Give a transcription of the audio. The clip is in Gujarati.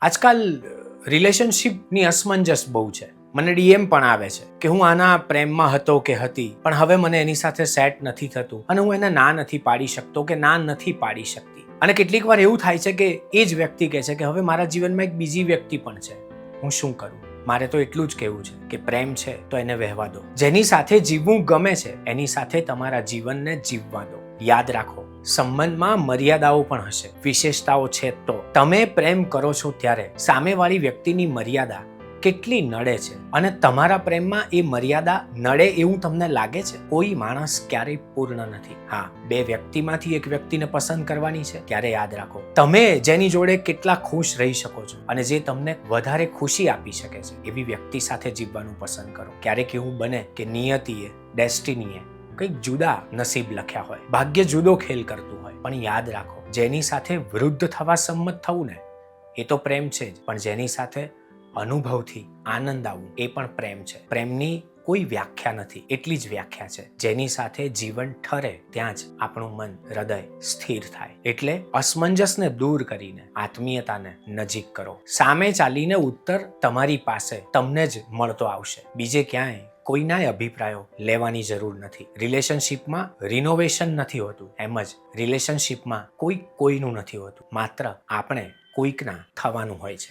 આજકાલ રિલેશનશિપની અસમંજસ બહુ છે. મને ડીએમ પણ આવે છે કે હું આના પ્રેમમાં હતો કે હતી, પણ હવે મને એની સાથે સેટ નથી થતું અને હું એને ના નથી પાડી શકતો કે ના નથી પાડી શકતી. અને કેટલીક વાર એવું થાય છે કે એ જ વ્યક્તિ કહે છે કે હવે મારા જીવનમાં એક બીજી વ્યક્તિ પણ છે, હું શું કરું? મારે તો એટલું જ કહેવું છે કે પ્રેમ છે તો એને વહેવા દો. જેની સાથે જીવવું ગમે છે એની સાથે તમારા જીવનને જીવવા દો. યાદ રાખો, સંબંધમાં મર્યાદાઓ પણ હશે, વિશેષતાઓ છે. તો તમે પ્રેમ કરો છો ત્યારે સામેવાળી વ્યક્તિની મર્યાદા કેટલી નડે છે અને તમારા પ્રેમમાં એ મર્યાદા નડે એવું તમને લાગે છે? કોઈ માણસ ક્યારેય પૂર્ણ નથી. હા, બે વ્યક્તિમાંથી એક વ્યક્તિને પસંદ કરવાની છે ત્યારે યાદ રાખો, તમે જેની જોડે કેટલા ખુશ રહી શકો છો અને જે તમને વધારે ખુશી આપી શકે છે એવી વ્યક્તિ સાથે જીવવાનું પસંદ કરો. ક્યારેક એવું બને કે નિયતિએ, ડેસ્ટિનીએ કંઈક જુદા નસીબ લખ્યા હોય, ભાગ્ય જુદો ખેલ કરતું હોય, પણ યાદ રાખો, જેની સાથે વૃદ્ધ થવા સંમત થવું ને એ તો પ્રેમ છે જ, પણ જેની સાથે અનુભવથી આનંદ આવવું એ પણ પ્રેમ છે. પ્રેમની કોઈ વ્યાખ્યા નથી, એટલી જ વ્યાખ્યા છે, જેની સાથે જીવન ઠરે ત્યાં જ આપણું મન, હૃદય સ્થિર થાય. એટલે અસમંજસને દૂર કરીને આત્મીયતાને નજીક કરો. સામે ચાલીને ઉત્તર તમારી પાસે તમને જ મળતો આવશે, બીજે ક્યાંય કોઈના અભિપ્રાયો લેવાની જરૂર નથી. રિલેશનશિપમાં રિનોવેશન નથી હોતું, એમ જ રિલેશનશિપમાં કોઈનું નથી હોતું, માત્ર આપણે કોઈકના થવાનું હોય છે.